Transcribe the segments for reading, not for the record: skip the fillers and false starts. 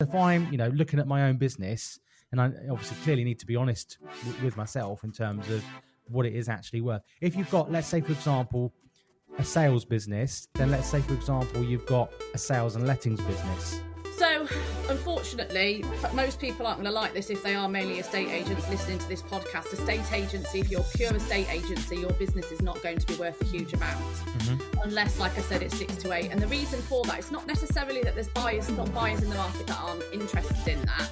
If I'm, looking at my own business, and I obviously clearly need to be honest with myself in terms of what it is actually worth. If you've got, let's say, for example, a sales business, then let's say, for example, you've got a sales and lettings business. So, unfortunately, most people aren't going to like this if they are mainly estate agents listening to this podcast. Estate agency, if you're a pure estate agency, your business is not going to be worth a huge amount. Unless, like I said, it's 6 to 8. And the reason for that, it's not necessarily that there's not buyers in the market that aren't interested in that.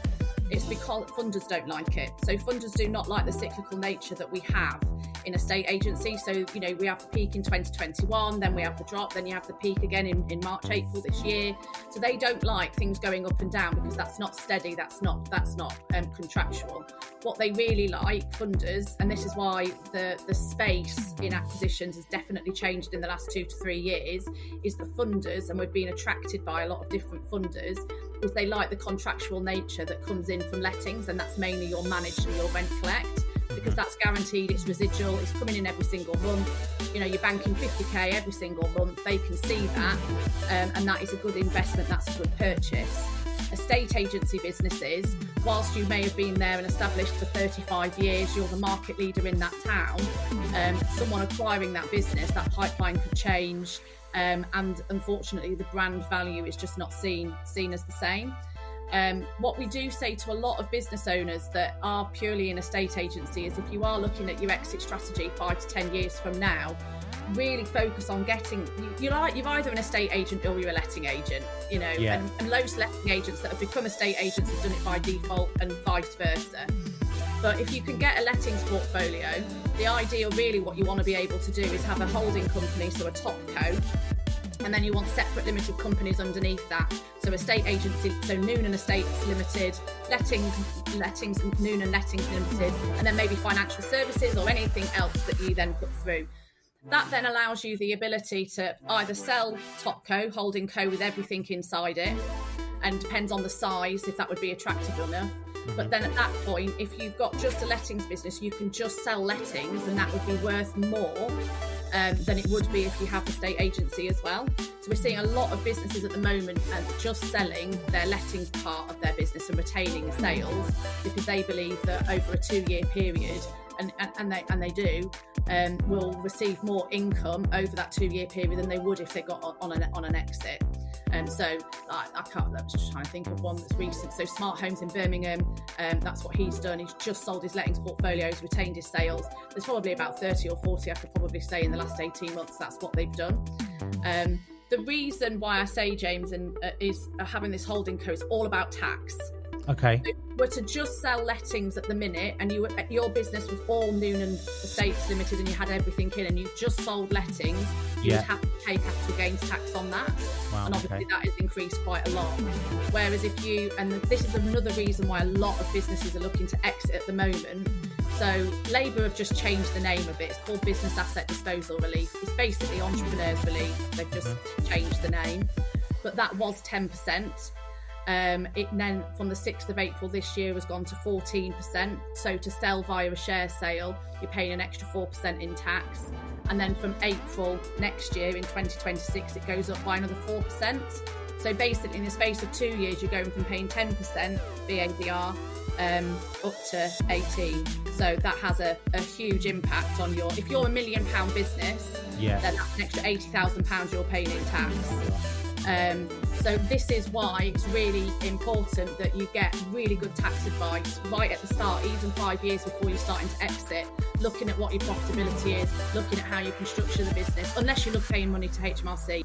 It's because funders don't like it. So funders do not like the cyclical nature that we have in estate agency. So, we have the peak in 2021, then we have the drop, then you have the peak again in March, April this year. So they don't like things going up and down because that's not steady, that's not contractual. What they really like, funders, and this is why the space in acquisitions has definitely changed in the last 2 to 3 years, is the funders, and we've been attracted by a lot of different funders, is they like the contractual nature that comes in from lettings, and that's mainly your managed and your rent collect, because that's guaranteed, it's residual, it's coming in every single month. You're banking 50k every single month, they can see that, and that is a good investment, that's a good purchase. Estate agency businesses, whilst you may have been there and established for 35 years, you're the market leader in that town, someone acquiring that business, that pipeline could change, and unfortunately the brand value is just not seen as the same. What we do say to a lot of business owners that are purely in estate agency is, if you are looking at your exit strategy 5 to 10 years from now, really focus on getting, you're either an estate agent or you're a letting agent, and loads of letting agents that have become estate agents have done it by default and vice versa. But if you can get a lettings portfolio, the ideal, really what you want to be able to do is have a holding company, so a top co, and then you want separate limited companies underneath that. So estate agency, so Noonan Estates Limited, lettings, Noonan Lettings Limited, and then maybe financial services or anything else that you then put through. That then allows you the ability to either sell top co, holding co with everything inside it, and depends on the size if that would be attractive enough. But then at that point, if you've got just a lettings business, you can just sell lettings, and that would be worth more than it would be if you have a estate agency as well. So we're seeing a lot of businesses at the moment just selling their lettings part of their business and retaining the sales, because they believe that over a 2-year period, and they do, will receive more income over that 2-year period than they would if they got on an exit. So I was just trying to think of one that's recent. So Smart Homes in Birmingham, that's what he's done. He's just sold his lettings portfolios, retained his sales. There's probably about 30 or 40, I could probably say, in the last 18 months, that's what they've done. The reason why I say, James, is having this holding co is all about tax. Okay. So if you were to just sell lettings at the minute, and your business was all Noonan Estates Limited, and you had everything in, and you just sold lettings, you would have to pay capital gains tax on that. Wow, and obviously that has increased quite a lot. Whereas and this is another reason why a lot of businesses are looking to exit at the moment. So Labour have just changed the name of it. It's called Business Asset Disposal Relief. It's basically Entrepreneurs Relief. They've just changed the name. But that was 10%. It then, from the 6th of April this year, has gone to 14%. So to sell via a share sale, you're paying an extra 4% in tax. And then from April next year, in 2026, it goes up by another 4%. So basically, in the space of 2 years, you're going from paying 10% BADR up to 18. So that has a huge impact on if you're £1 million business, then that's an extra £80,000 you're paying in tax. So this is why it's really important that you get really good tax advice right at the start, even 5 years before you're starting to exit, looking at what your profitability is, looking at how you can structure the business, unless you love paying money to HMRC.